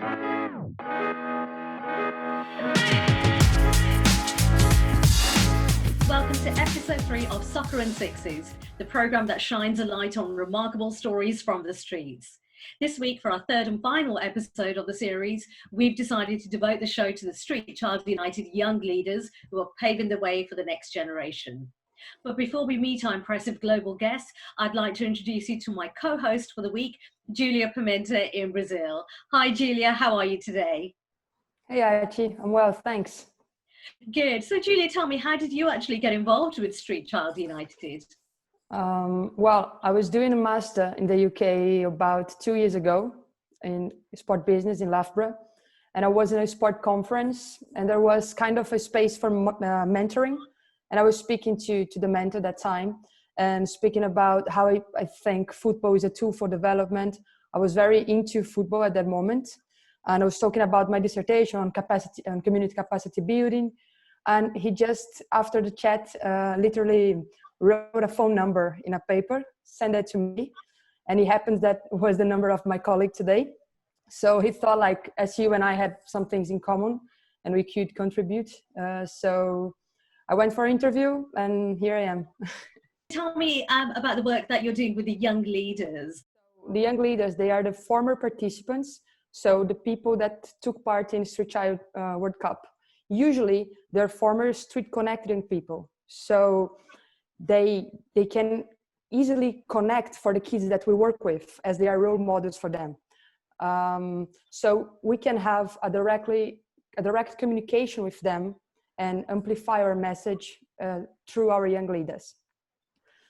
Welcome to episode 3 of Soccer and Sixes, the programme that shines a light on remarkable stories from the streets. This week, for our third and final episode of the series, we've decided to devote the show to the Street Child United young leaders who are paving the way for the next generation. But before we meet our impressive global guests, I'd like to introduce you to my co-host for the week, Julia Pimenta in Brazil. Hi, Julia. How are you today? Hey, Archie. I'm well, thanks. Good. So, Julia, tell me, how did you actually get involved with Street Child United? Well, I was doing a master in the UK about 2 years ago in sport business in Loughborough, and I was in a sport conference, and there was kind of a space for mentoring, and I was speaking to the mentor that time and speaking about how I think football is a tool for development. I was very into football at that moment, and I was talking about my dissertation on community capacity building, and he just, after the chat, literally wrote a phone number in a paper, sent it to me, and it happens that was the number of my colleague today. So he thought, like, as you and I had some things in common and we could contribute. So I went for an interview and here I am. Tell me about the work that you're doing with the young leaders. The young leaders, they are the former participants. So the people that took part in Street Child World Cup. Usually they're former street connected people. So they can easily connect for the kids that we work with, as they are role models for them. So we can have a direct communication with them and amplify our message through our young leaders.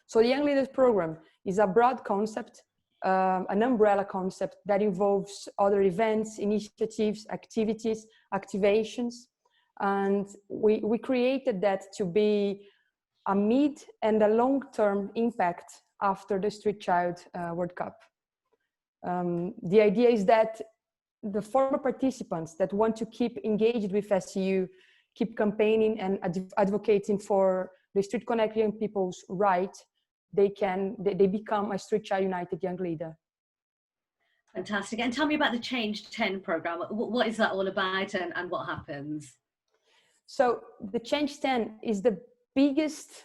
So the Young Leaders Program is a broad concept, an umbrella concept that involves other events, initiatives, activities, activations. And we created that to be a mid and a long-term impact after the Street Child World Cup. The idea is that the former participants that want to keep engaged with SCU, keep campaigning and advocating for the street connected young people's right, they become a Street Child United young leader. Fantastic. And tell me about the Change 10 program. What is that all about and what happens? So the Change 10 is the biggest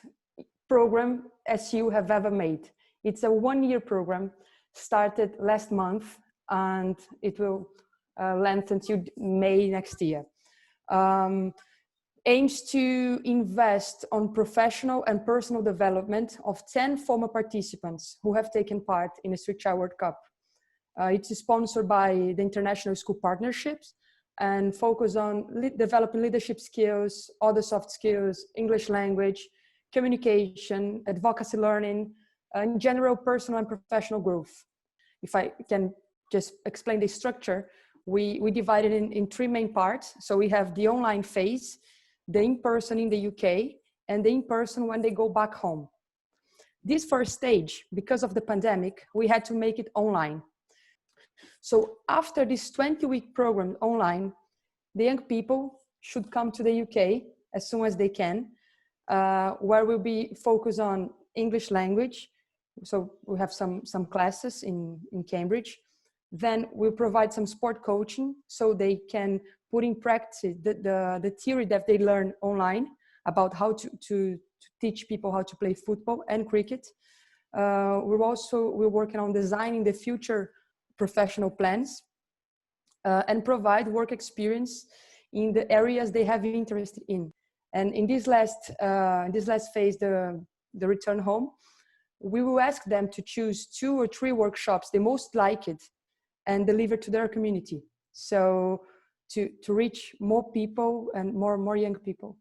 program SU have ever made. It's a 1-year program, started last month, and it will last until May next year. Aims to invest on professional and personal development of 10 former participants who have taken part in the Street Child World Cup. It's sponsored by the International School Partnerships and focus on developing leadership skills, other soft skills, English language, communication, advocacy learning, in general, personal and professional growth. If I can just explain the structure, we divide it in 3 main parts. So we have the online phase, the in-person in the UK, and the in-person when they go back home. This first stage, because of the pandemic, we had to make it online. So after this 20-week program online, the young people should come to the UK as soon as they can, where we'll be focused on English language. So we have some classes in Cambridge. Then we'll provide some sport coaching so they can put in practice the theory that they learn online about how to teach people how to play football and cricket. We're working on designing the future professional plans and provide work experience in the areas they have interest in. And in this last phase, the return home, we will ask them to choose 2 or 3 workshops they most like it and deliver to their community. So to reach more people and more young people.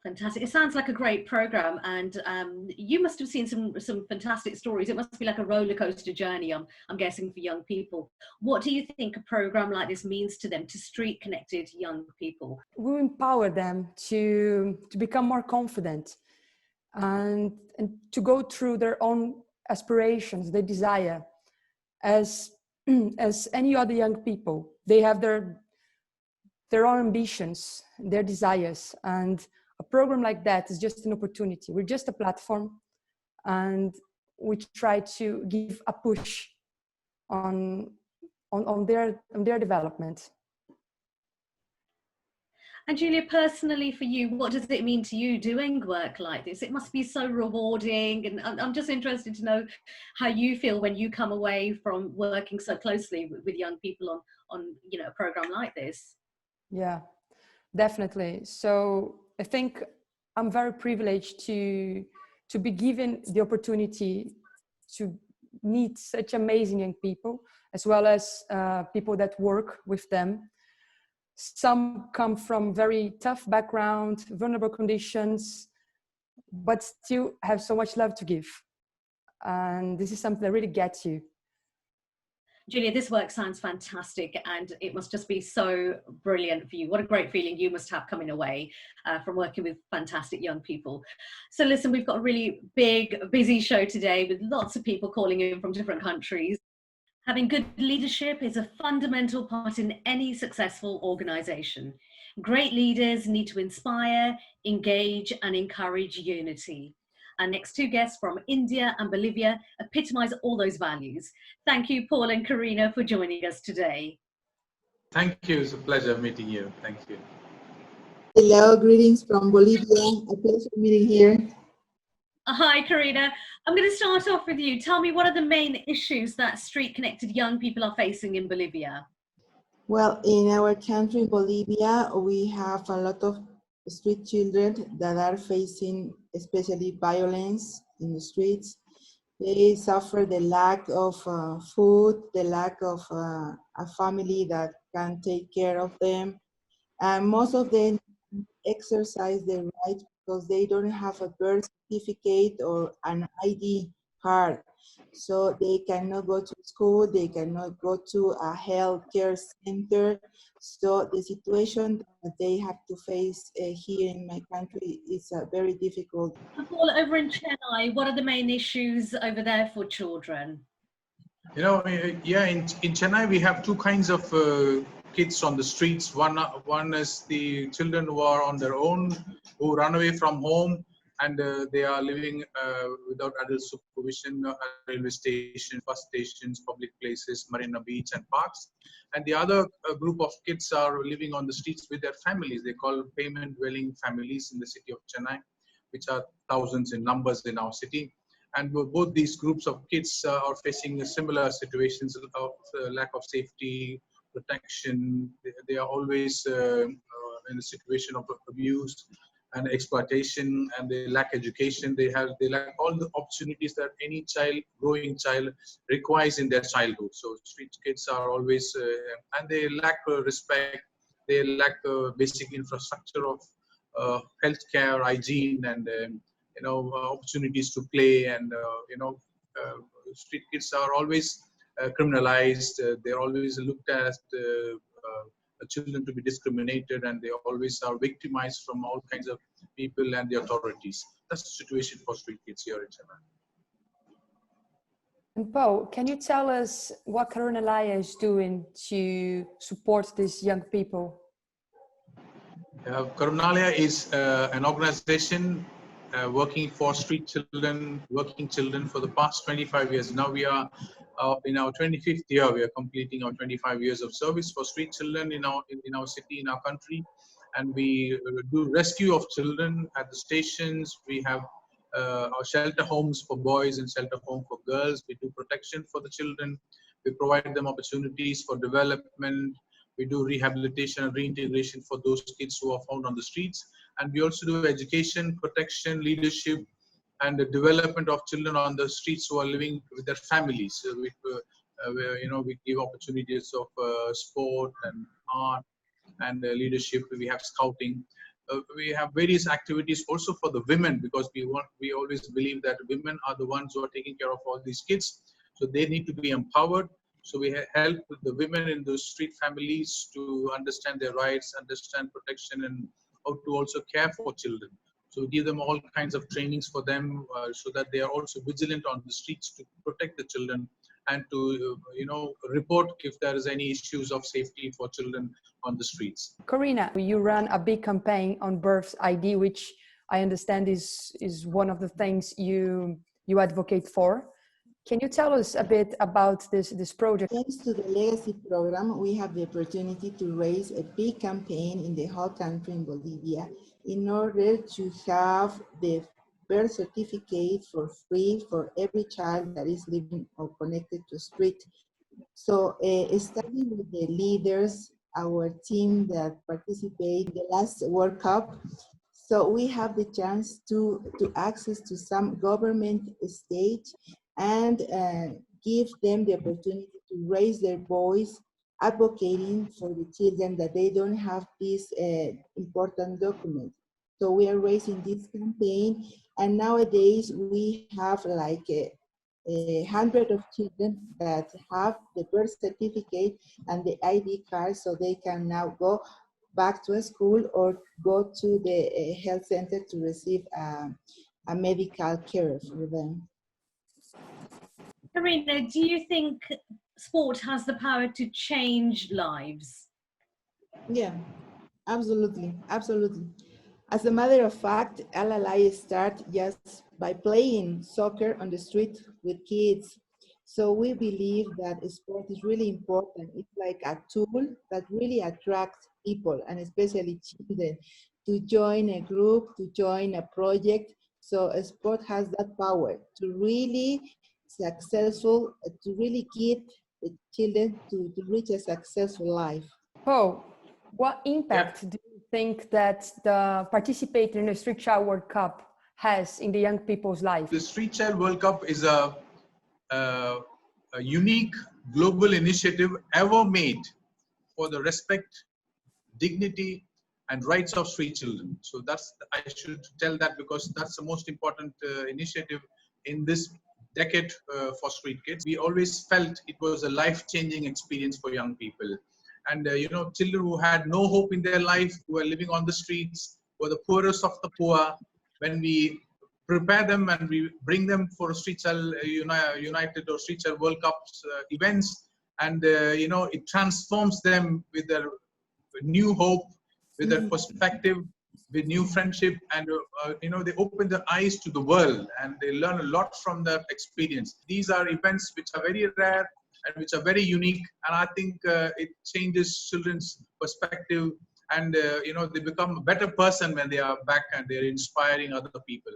Fantastic. It sounds like a great program, and you must have seen some fantastic stories. It must be like a roller coaster journey, I'm guessing, for young people. What do you think a program like this means to them, to street connected young people? We empower them to become more confident and to go through their own aspirations, their desire. As any other young people, they have their own ambitions, their desires, and a program like that is just an opportunity. We're just a platform, and we try to give a push on on their development. And Julia, personally for you, what does it mean to you doing work like this? It must be so rewarding, and I'm just interested to know how you feel when you come away from working so closely with young people on a program like this. Yeah, definitely. So I think I'm very privileged to be given the opportunity to meet such amazing young people, as well as people that work with them. Some come from very tough background, vulnerable conditions, but still have so much love to give. And this is something that really gets you. Julia, this work sounds fantastic, and it must just be so brilliant for you. What a great feeling you must have coming away from working with fantastic young people. So listen, we've got a really big, busy show today with lots of people calling in from different countries. Having good leadership is a fundamental part in any successful organization. Great leaders need to inspire, engage, and encourage unity. Our next two guests from India and Bolivia epitomize all those values. Thank you, Paul and Karina, for joining us today. Thank you. It's a pleasure meeting you. Thank you. Hello, greetings from Bolivia. A pleasure meeting here. Hi, Karina. I'm going to start off with you. Tell me, what are the main issues that street-connected young people are facing in Bolivia? Well, in our country, Bolivia, we have a lot of street children that are facing especially violence in the streets. They suffer the lack of food, the lack of a family that can take care of them. And most of them exercise their rights because they don't have a birth certificate or an ID card. So they cannot go to school, they cannot go to a health care center. So the situation that they have to face here in my country is very difficult. Paul, over in Chennai, what are the main issues over there for children? Yeah, in Chennai, we have two kinds of kids on the streets. One is the children who are on their own, who run away from home, and they are living without adult supervision at railway stations, bus stations, public places, Marina Beach and parks. And the other group of kids are living on the streets with their families. They call payment dwelling families in the city of Chennai, which are thousands in numbers in our city. And both these groups of kids are facing similar situations of lack of safety, protection. They are always in a situation of abuse and exploitation, and they lack education. They lack all the opportunities that any growing child requires in their childhood. So street kids are always, and they lack respect. They lack basic infrastructure of healthcare, hygiene, and opportunities to play. And street kids are always criminalized. They're always looked at children to be discriminated, and they always are victimized from all kinds of people and the authorities. That's the situation for street kids here in Chennai. And Paul, can you tell us what Karunalaya is doing to support these young people? Karunalaya is an organization working for street children, working children for the past 25 years. Now we are in our 25th year. We are completing our 25 years of service for street children in our city, in our country. And we do rescue of children at the stations. We have our shelter homes for boys and shelter home for girls. We do protection for the children. We provide them opportunities for development. We do rehabilitation and reintegration for those kids who are found on the streets. And we also do education, protection, leadership, and the development of children on the streets who are living with their families. So we give opportunities of sport and art and leadership. We have scouting. We have various activities also for the women, because we always believe that women are the ones who are taking care of all these kids. So they need to be empowered. So we help the women in those street families to understand their rights, understand protection, and how to also care for children. So we give them all kinds of trainings for them so that they are also vigilant on the streets to protect the children and to report if there is any issues of safety for children on the streets. Karina, you run a big campaign on birth ID, which I understand is one of the things you advocate for. Can you tell us a bit about this project? Thanks to the Legacy program, we have the opportunity to raise a big campaign in the whole country in Bolivia in order to have the birth certificate for free for every child that is living or connected to a street. So starting with the leaders, our team that participate in the last World Cup, so we have the chance to access to some government stage and give them the opportunity to raise their voice, advocating for the children that they don't have this important document. So we are raising this campaign, and nowadays we have like a hundred of children that have the birth certificate and the ID card, so they can now go back to a school or go to the health center to receive a medical care for them. Karina, do you think sport has the power to change lives? Yeah, absolutely, absolutely. As a matter of fact, LLI start just by playing soccer on the street with kids. So we believe that sport is really important. It's like a tool that really attracts people, and especially children, to join a group, to join a project. So a sport has that power to really successful, to really get the children to reach a successful life. Oh, what impact do you think that the participating in the Street Child World Cup has in the young people's life? The Street Child World Cup is a unique global initiative ever made for the respect, dignity, and rights of street children. So I should tell that because that's the most important initiative in this decade for street kids. We always felt it was a life-changing experience for young people. And children who had no hope in their life, who were living on the streets, were the poorest of the poor. When we prepare them and we bring them for Street Child United or Street Child World Cups events, and it transforms them with their new hope, with their perspective, with new friendship, and they open their eyes to the world and they learn a lot from that experience. These are events which are very rare and which are very unique, and I think it changes children's perspective, and they become a better person when they are back and they're inspiring other people.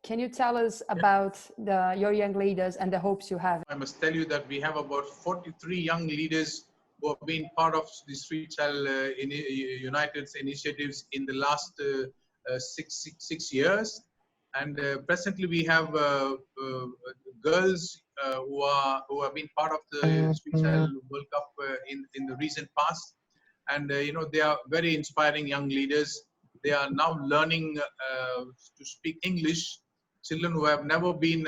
Can you tell us about your young leaders and the hopes you have? I must tell you that we have about 43 young leaders who have been part of the Street Child United's initiatives in the last 6 years. And presently we have girls who have been part of the Street Child World Cup in the recent past. And they are very inspiring young leaders. They are now learning to speak English. Children who have never been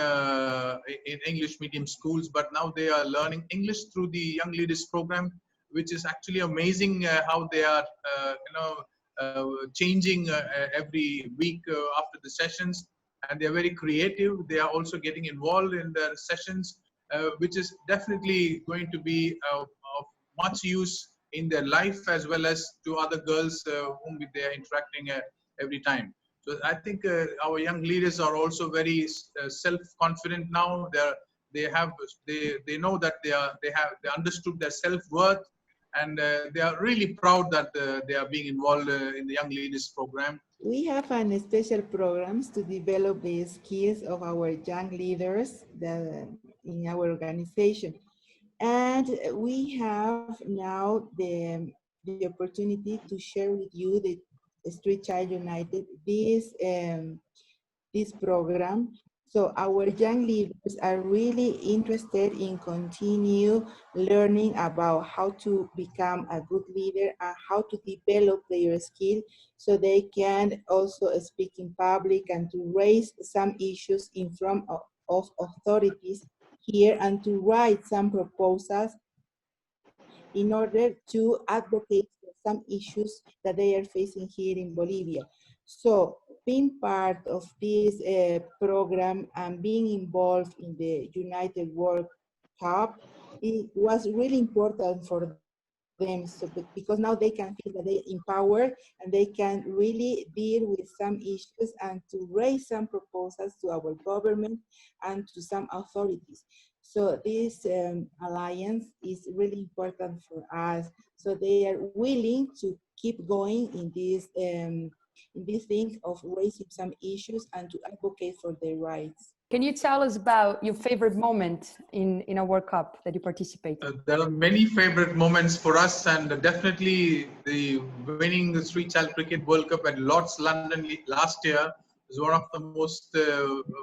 in English medium schools, but now they are learning English through the Young Leaders program, which is actually amazing how they are, changing every week after the sessions, and they are very creative. They are also getting involved in the sessions, which is definitely going to be of much use in their life as well as to other girls whom they are interacting every time. So I think our young leaders are also very self-confident now. They know that they understood their self-worth, and they are really proud that they are being involved in the Young Leaders program. We have an special programs to develop the skills of our young leaders in our organization. And we have now the opportunity to share with you the Street Child United this program. So our young leaders are really interested in continue learning about how to become a good leader and how to develop their skill so they can also speak in public and to raise some issues in front of authorities here and to write some proposals in order to advocate for some issues that they are facing here in Bolivia. So being part of this program and being involved in the United World Cup, it was really important for them. So, because now they can feel that they empowered and they can really deal with some issues and to raise some proposals to our government and to some authorities. So this alliance is really important for us. So they are willing to keep going in this thing of raising some issues and to advocate for their rights. Can you tell us about your favorite moment in a World Cup that you participated? There are many favorite moments for us, and definitely the winning the Street Child Cricket World Cup at Lord's London last year is one of the most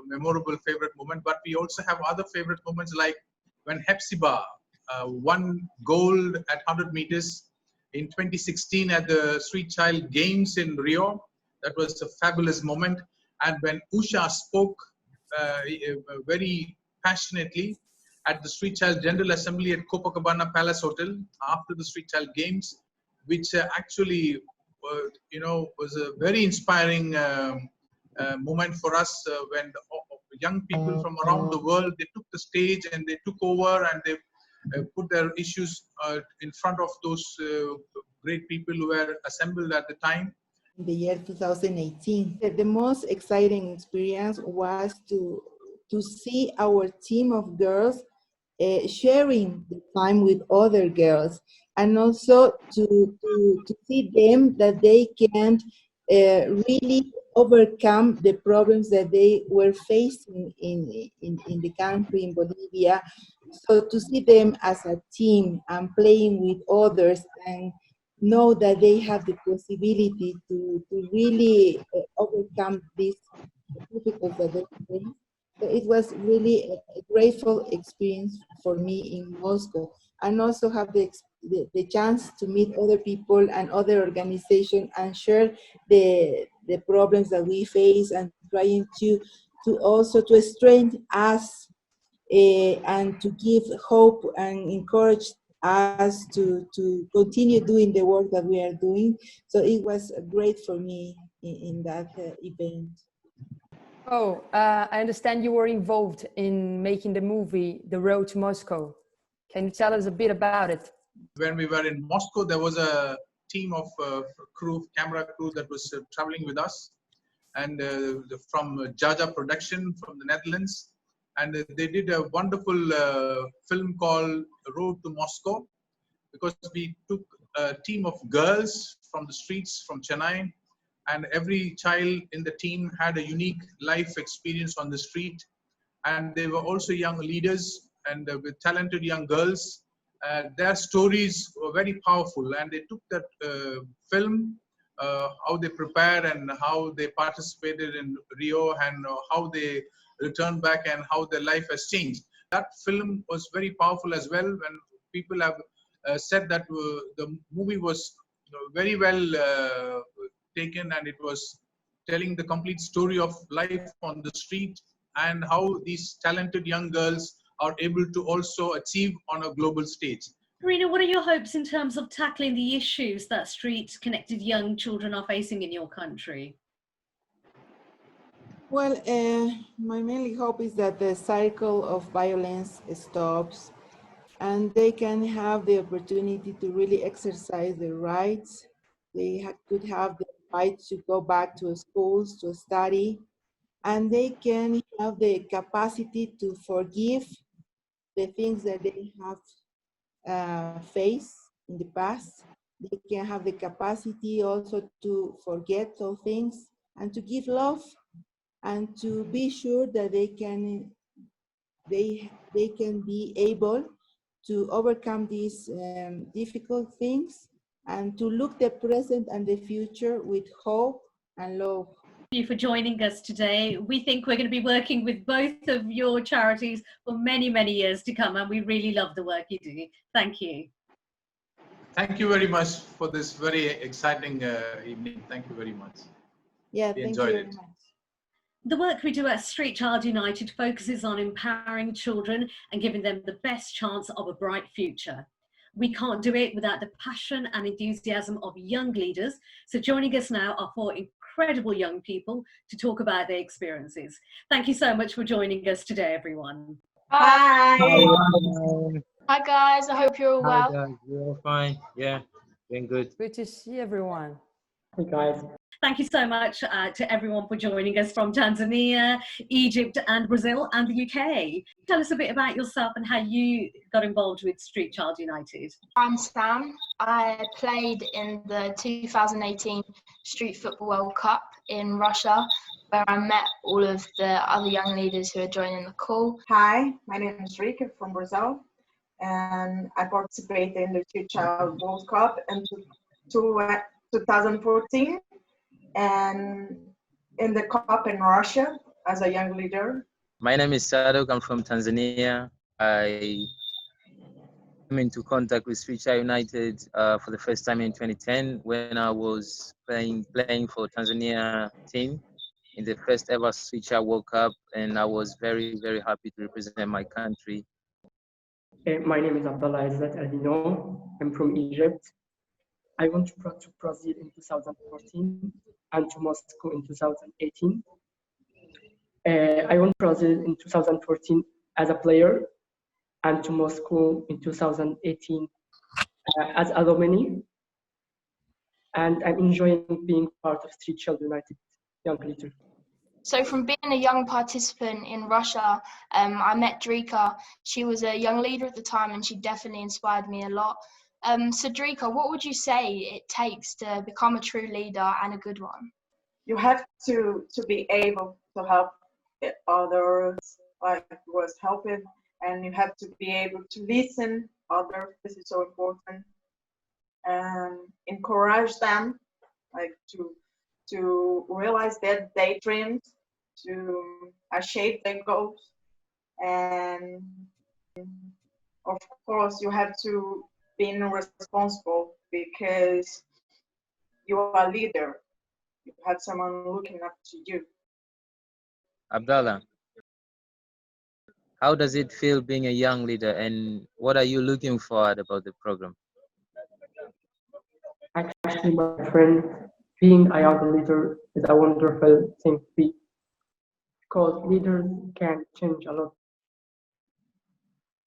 memorable favorite moments. But we also have other favorite moments, like when Hepzibah won gold at 100 meters in 2016 at the Street Child Games in Rio. That was a fabulous moment. And when Usha spoke very passionately at the Street Child General Assembly at Copacabana Palace Hotel after the Street Child Games, which actually, was a very inspiring moment for us when young people from around the world, they took the stage and they took over and they put their issues in front of those great people who were assembled at the time. In the year 2018, the most exciting experience was to see our team of girls sharing the time with other girls, and also to see them that they can really overcome the problems that they were facing in the country, in Bolivia. So to see them as a team and playing with others and know that they have the possibility to really overcome these difficulties that they face. So it was really a grateful experience for me in Moscow, and also have the chance to meet other people and other organizations and share the problems that we face, and trying to also to strengthen us and to give hope and encourage us to continue doing the work that we are doing. So it was great for me in that event. Oh, I understand you were involved in making the movie The Road to Moscow. Can you tell us a bit about it? When we were in Moscow, there was a team of camera crew that was traveling with us, and from Jaja Production from the Netherlands. And they did a wonderful film called Road to Moscow, because we took a team of girls from the streets from Chennai, and every child in the team had a unique life experience on the street. And they were also young leaders and with talented young girls. Their stories were very powerful, and they took that film, how they prepared and how they participated in Rio, and how they returned back and how their life has changed. That film was very powerful as well, when people have said that the movie was very well taken, and it was telling the complete story of life on the street and how these talented young girls are able to also achieve on a global stage. Karina, what are your hopes in terms of tackling the issues that street-connected young children are facing in your country? Well, my mainly hope is that the cycle of violence stops, and they can have the opportunity to really exercise their rights. They could have the right to go back to schools, to study, and they can have the capacity to forgive the things that they have faced in the past. They can have the capacity also to forget those things and to give love, and to be sure that they can be able to overcome these difficult things, and to look the present and the future with hope and love. Thank you for joining us today. We think we're going to be working with both of your charities for many, many years to come, and we really love the work you do. Thank you. Thank you very much for this very exciting evening. Thank you very much. Yeah, We thank enjoyed you very it. much. The work we do at Street Child United focuses on empowering children and giving them the best chance of a bright future. We can't do it without the passion and enthusiasm of young leaders. So joining us now are four incredible young people to talk about their experiences. Thank you so much for joining us today, everyone. Hi. Hi. Hi guys, I hope you're all Hi well. guys, you're all fine? Yeah, doing good. Good to see everyone. Hey guys. Thank you so much to everyone for joining us from Tanzania, Egypt and Brazil and the UK. Tell us a bit about yourself and how you got involved with Street Child United. I'm Sam. I played in the 2018 Street Football World Cup in Russia, where I met all of the other young leaders who are joining the call. Hi, my name is Rika from Brazil, and I participated in the Street Child World Cup in 2014, and in the cup in Russia as a young leader. My name is Sadok. I'm from Tanzania. I came into contact with Street Child United for the first time in 2010 when I was playing for Tanzania team in the first ever Street Child World Cup, and I was very, very happy to represent my country. My name is Abdullah Isaac, as you know. I'm from Egypt. I went to Brazil in 2014 and to Moscow in 2018. I went to Brazil in 2014 as a player and to Moscow in 2018 as alumni. And I'm enjoying being part of Street Child United Young Leader. So from being a young participant in Russia, I met Drika. She was a young leader at the time and she definitely inspired me a lot. So Drika, what would you say it takes to become a true leader and a good one? You have to be able to help others, like was helping, and you have to be able to listen others. This is so important, and encourage them, like to realize their daydreams, to achieve their goals, and of course you have to be responsible because you are a leader. You have someone looking up to you. Abdallah, how does it feel being a young leader, and what are you looking forward about the program? Actually, my friend, being a young leader is a wonderful thing to be, because leaders can change a lot.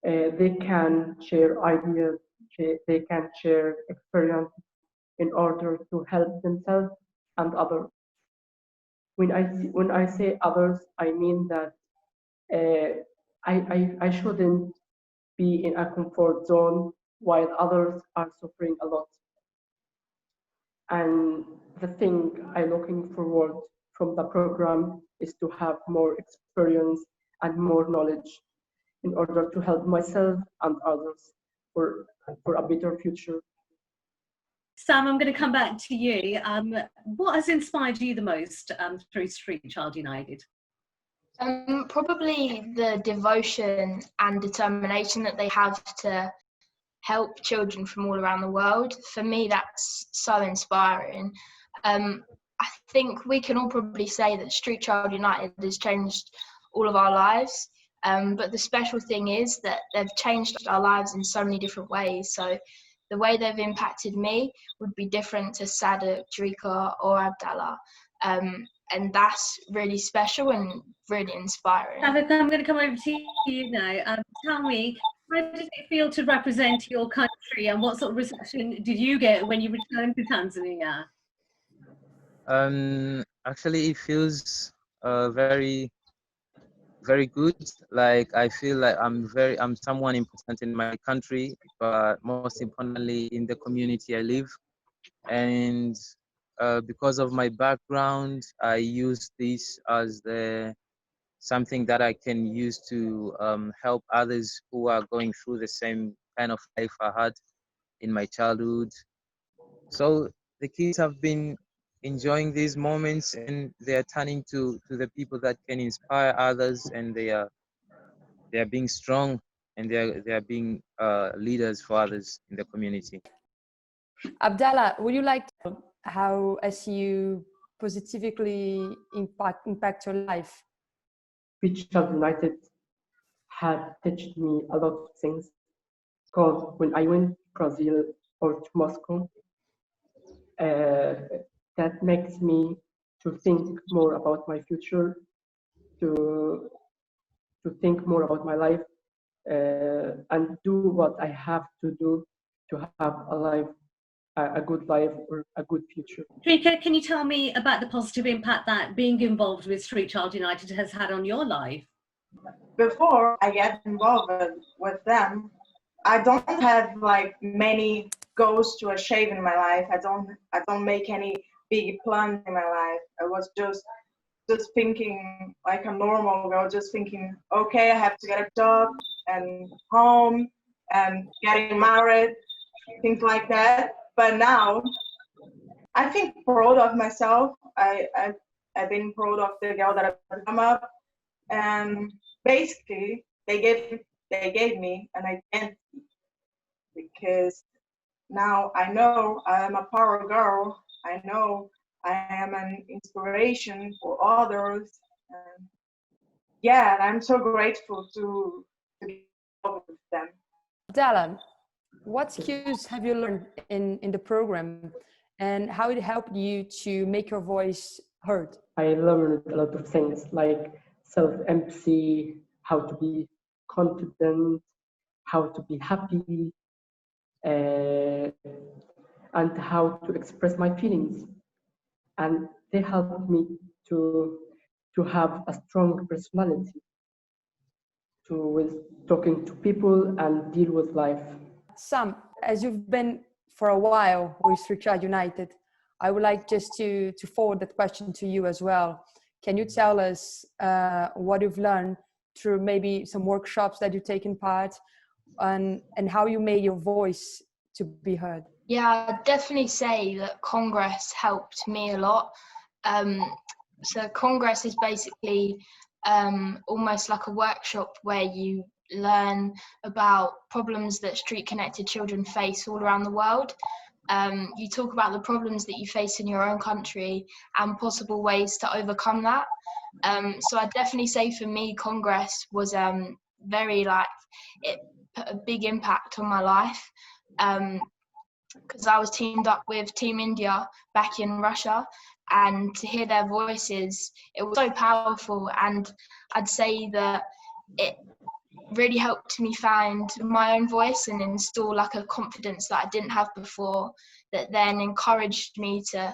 They can share ideas, they can share experience in order to help themselves and others. When I say others, I mean that I shouldn't be in a comfort zone while others are suffering a lot. And the thing I'm looking forward from the program is to have more experience and more knowledge in order to help myself and others for a better future. Sam, I'm going to come back to you. What has inspired you the most through Street Child United? Probably the devotion and determination that they have to help children from all around the world. For me, that's so inspiring. I think we can all probably say that Street Child United has changed all of our lives. But the special thing is that they've changed our lives in so many different ways. So the way they've impacted me would be different to Sadek, Drika or Abdallah. And that's really special and really inspiring. Sadek, I'm going to come over to you now. Tell me, how did it feel to represent your country, and what sort of reception did you get when you returned to Tanzania? Actually, it feels very, very good. Like I feel like I'm someone important in my country, but most importantly in the community I live. And because of my background, I use this as something that I can use to help others who are going through the same kind of life I had in my childhood. So the kids have been enjoying these moments, and they are turning to the people that can inspire others, and they are being strong, and they are being leaders for others in the community. Abdallah, would you like to know how SU positively impact your life? Street Child United had taught me a lot of things, because when I went to Brazil or to Moscow, that makes me to think more about my future, to think more about my life, and do what I have to do to have a life a good life or a good future. Rika, can you tell me about the positive impact that being involved with Street Child United has had on your life? Before I get involved with them, I don't have like many goals to achieve in my life. I don't make any big plans in my life. I was just thinking like a normal girl, just thinking, okay, I have to get a job and home and getting married, things like that. But now I think proud of myself. I've been proud of the girl that I've become up, and basically they gave me an identity, because now I know I am a power girl. I know I am an inspiration for others. And yeah, and I'm so grateful to be involved with them. Abdullah, what skills have you learned in the program, and how it helped you to make your voice heard? I learned a lot of things like self-empathy, how to be confident, how to be happy, and how to express my feelings. And they helped me to have a strong personality, with talking to people and deal with life. Sam, as you've been for a while with Street Child United, I would like just to forward that question to you as well. Can you tell us what you've learned through maybe some workshops that you've taken part, and how you made your voice to be heard? Yeah, I'd definitely say that Congress helped me a lot. So Congress is basically almost like a workshop where you learn about problems that street-connected children face all around the world. You talk about the problems that you face in your own country and possible ways to overcome that. So I'd definitely say for me, Congress was very it put a big impact on my life. Because I was teamed up with Team India back in Russia, and to hear their voices, it was so powerful. And I'd say that it really helped me find my own voice and install like a confidence that I didn't have before, that then encouraged me to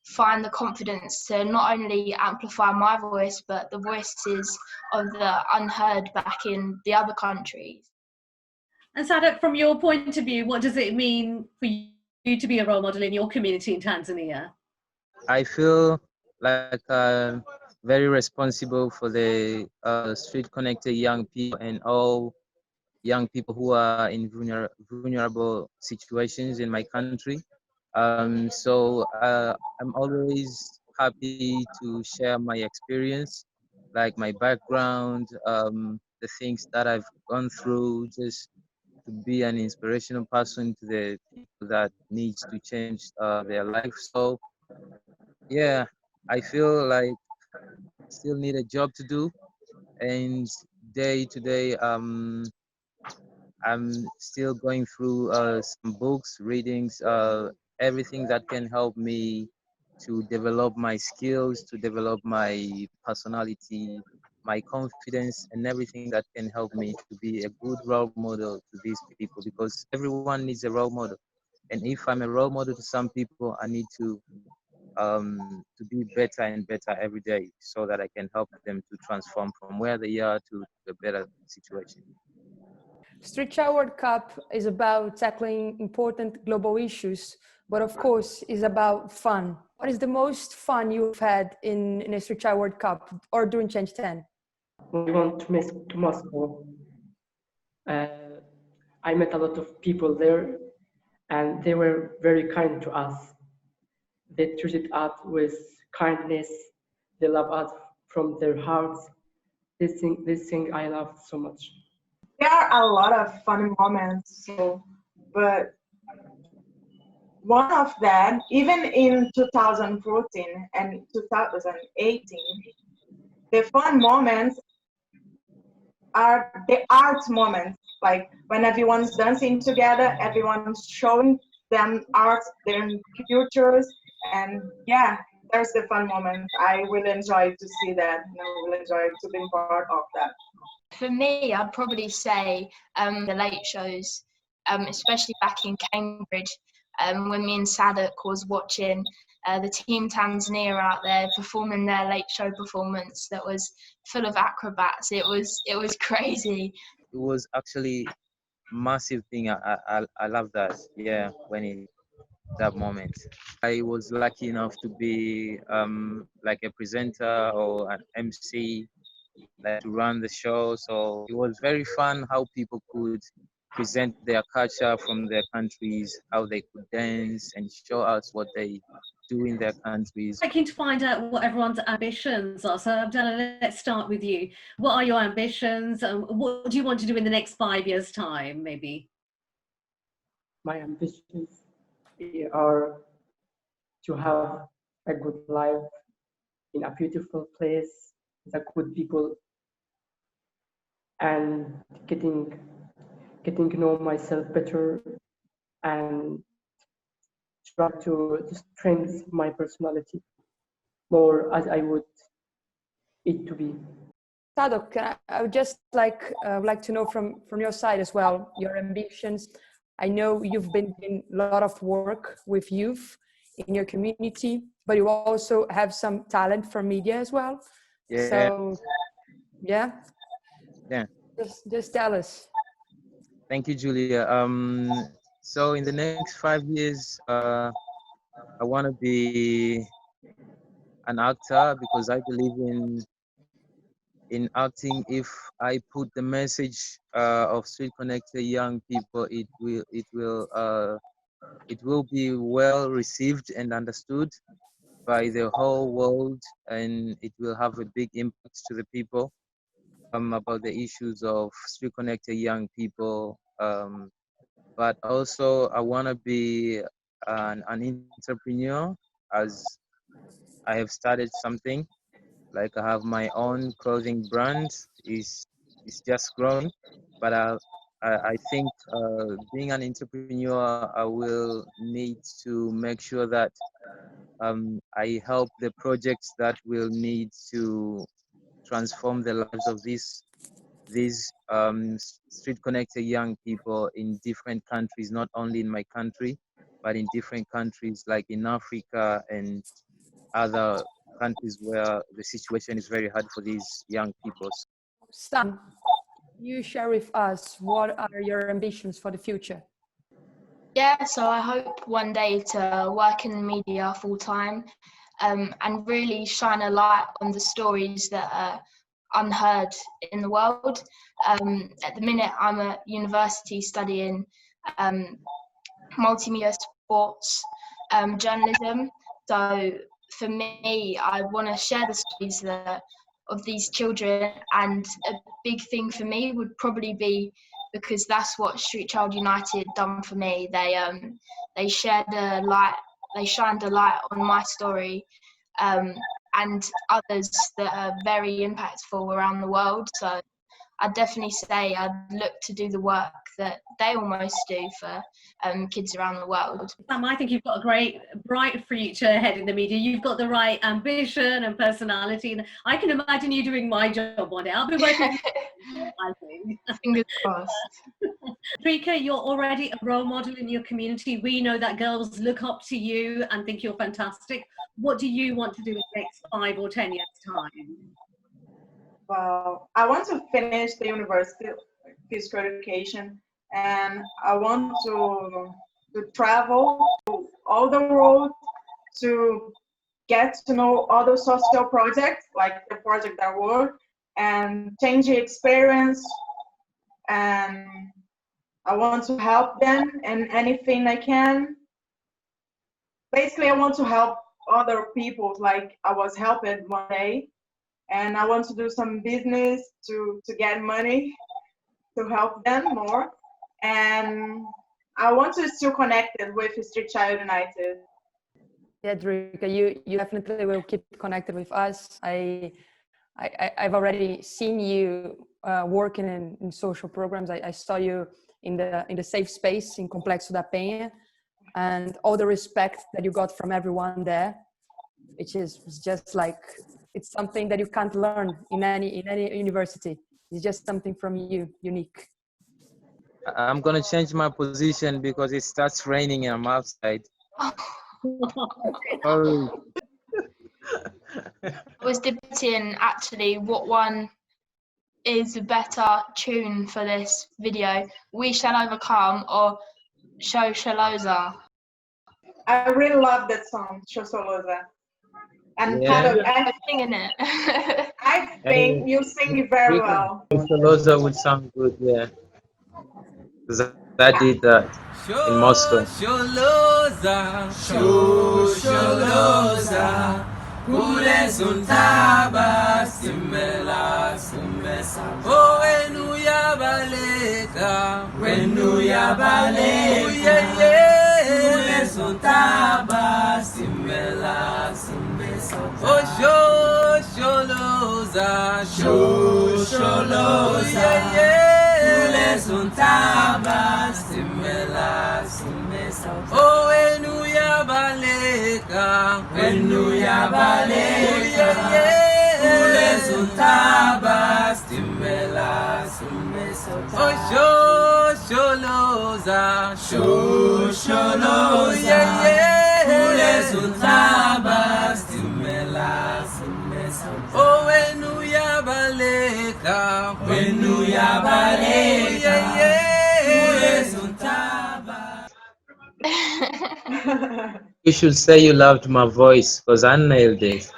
find the confidence to not only amplify my voice, but the voices of the unheard back in the other countries. And Sadat, from your point of view, what does it mean for you to be a role model in your community in Tanzania? I feel like I'm very responsible for the street connected young people and all young people who are in vulnerable situations in my country. So I'm always happy to share my experience, like my background, the things that I've gone through, just to be an inspirational person to the people that needs to change their life. So yeah, I feel like still need a job to do, and day to day, I'm still going through some books, readings, everything that can help me to develop my skills, to develop my personality, my confidence, and everything that can help me to be a good role model to these people, because everyone needs a role model. And if I'm a role model to some people, I need to be better and better every day so that I can help them to transform from where they are to a better situation. Street Child World Cup is about tackling important global issues, but of course is about fun. What is the most fun you've had in a Street Child World Cup or during Change 10? When we went to Moscow, I met a lot of people there, and they were very kind to us. They treated us with kindness. They love us from their hearts. This thing I love so much. There are a lot of funny moments, but one of them, even in 2014 and 2018, the fun moments are the art moments, like when everyone's dancing together, everyone's showing them art, their cultures, and yeah, there's the fun moment. I will enjoy to see that, and I will enjoy to be part of that. For me, I'd probably say the late shows, especially back in Cambridge. when me and Sadak was watching the team Tanzania out there performing their late show performance that was full of acrobats. It was crazy. It was actually massive thing. I love that. Yeah, when that moment. I was lucky enough to be like a presenter or an MC, like to run the show. So it was very fun how people could present their culture from their countries, how they could dance and show us what they do in their countries. I'm keen to find out what everyone's ambitions are. So Abdullah, let's start with you. What are your ambitions? What do you want to do in the next 5 years' time, maybe? My ambitions are to have a good life in a beautiful place with good people, and getting to know myself better, and try to strengthen my personality more as I would it to be. Sadok, I would just like to know from your side as well, your ambitions. I know you've been doing a lot of work with youth in your community, but you also have some talent for media as well. Yeah. So, yeah. Yeah. Just tell us. Thank you, Julia. So in the next 5 years, I want to be an actor because I believe in acting. If I put the message of Street Connector young people, it will be well received and understood by the whole world, and it will have a big impact to the people about the issues of Street Connector young people. But also I want to be an entrepreneur, as I have started something. Like I have my own clothing brand. Is just growing, but I think being an entrepreneur, I will need to make sure that I help the projects that will need to transform the lives of these street connected young people in different countries, not only in my country, but in different countries like in Africa and other countries where the situation is very hard for these young people. Sam, you share with us what are your ambitions for the future? Yeah, so I hope one day to work in media full time, and really shine a light on the stories that are unheard in the world. At the minute, I'm at university studying multimedia sports journalism. So for me, I want to share the stories of these children, and a big thing for me would probably be, because that's what Street Child United done for me. They shared a light, they shined a light on my story, and others that are very impactful around the world. So I'd definitely say I'd look to do the work that they almost do for kids around the world. Sam, I think you've got a great, bright future ahead in the media. You've got the right ambition and personality, and I can imagine you doing my job one day. I'll be working with you, I think. Fingers crossed. Rika, you're already a role model in your community. We know that girls look up to you and think you're fantastic. What do you want to do in the next 5 or 10 years' time? Well, I want to finish the university physical education, and I want to travel to all the world to get to know other social projects like the project I work, and change the experience, and I want to help them in anything I can. Basically, I want to help other people like I was helping one day, and I want to do some business to get money to help them more. And I want to still connected with Street Child United. Yeah, Rika, you definitely will keep connected with us. I've already seen you working in social programs. I saw you in the safe space in Complexo da Penha, and all the respect that you got from everyone there, which is just like, it's something that you can't learn in any university. It's just something from you, unique. I'm gonna change my position because it starts raining and I'm outside. Sorry. I was debating actually what one is a better tune for this video. We Shall Overcome or Shaloza. I really love that song, Shosoloza. And Yeah. Paddock, I'm singing it. I think you sing it very well. Loza would sound good, yeah. Because I did that in Moscow. Sholoza, Sholoza, kule suntaba simela sumesa. Oh, wenu yabaleka, yeah, kule suntaba simela sumesa. Oh, Sholoza, Sholoza, yeah, kule suntaba simela sumesa. Oh, wenu yabaleka, yeah, kule suntaba simela sumesa. Oh, Sholoza, yeah, kule suntaba simela sumesa. Oh, wenu yabaleka, yeah, kule suntaba. You should say you loved my voice because I nailed it.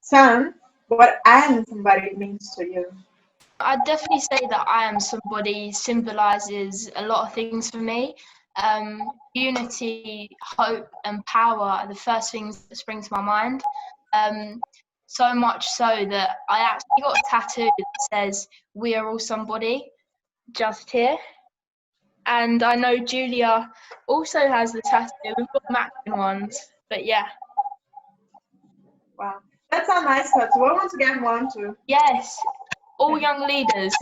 Son, what I am somebody means to you. I'd definitely say that I am somebody symbolises a lot of things for me. Unity, hope, and power are the first things that spring to my mind. So much so that I actually got a tattoo that says "We are all somebody," just here. And I know Julia also has the tattoo. We've got matching ones, but yeah. Wow, that's a nice tattoo. I want to get one too. Yes, all young leaders.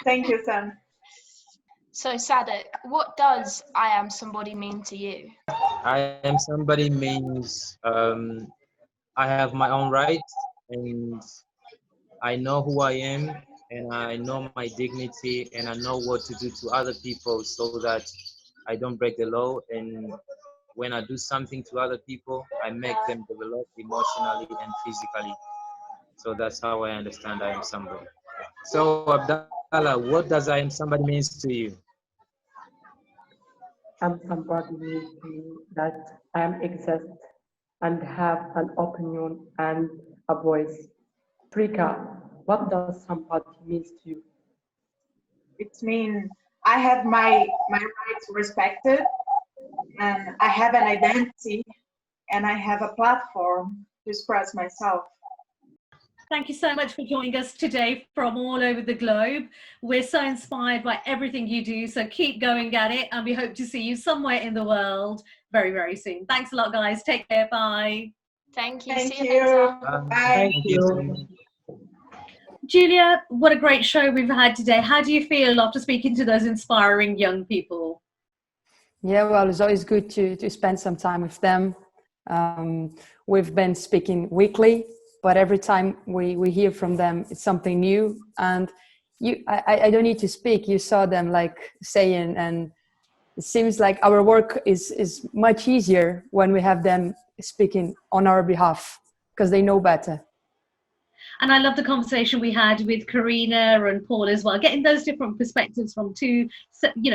Thank you, son. So Sadek, what does I am somebody mean to you? I am somebody means I have my own rights and I know who I am and I know my dignity and I know what to do to other people so that I don't break the law, and when I do something to other people, I make them develop emotionally and physically. So that's how I understand I am somebody. So Abdallah, what does I am somebody means to you? I'm somebody means to you that I am exist and have an opinion and a voice. Rika, what does somebody means to you? It means I have my rights respected, and I have an identity, and I have a platform to express myself. Thank you so much for joining us today from all over the globe. We're so inspired by everything you do, so keep going at it, and we hope to see you somewhere in the world very, very soon. Thanks a lot, guys. Take care. Bye. Thank you. Thank See you you. later. Bye. Thank you so much. Julia, what a great show we've had today. How do you feel after speaking to those inspiring young people? Yeah, well, it's always good to spend some time with them. We've been speaking weekly, but every time we hear from them, it's something new. And I don't need to speak. You saw them like saying, and it seems like our work is much easier when we have them speaking on our behalf because they know better. And I love the conversation we had with Karina and Paul as well, getting those different perspectives from two,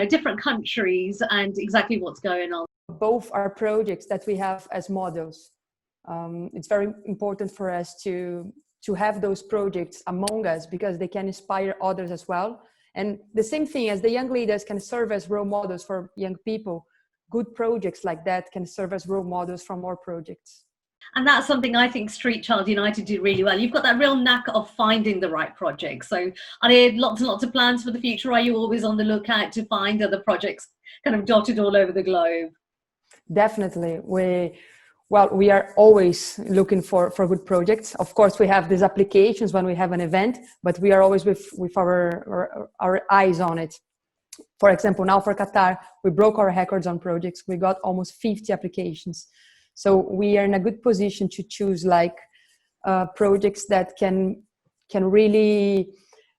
different countries and exactly what's going on. Both are projects that we have as models. It's very important for us to have those projects among us because they can inspire others as well. And the same thing as the young leaders can serve as role models for young people, good projects like that can serve as role models for more projects. And that's something I think Street Child United do really well. You've got that real knack of finding the right projects. So are there lots and lots of plans for the future? Are you always on the lookout to find other projects kind of dotted all over the globe? Definitely. We are always looking for good projects. Of course, we have these applications when we have an event, but we are always with our eyes on it. For example, now for Qatar, we broke our records on projects. We got almost 50 applications. So we are in a good position to choose projects that can really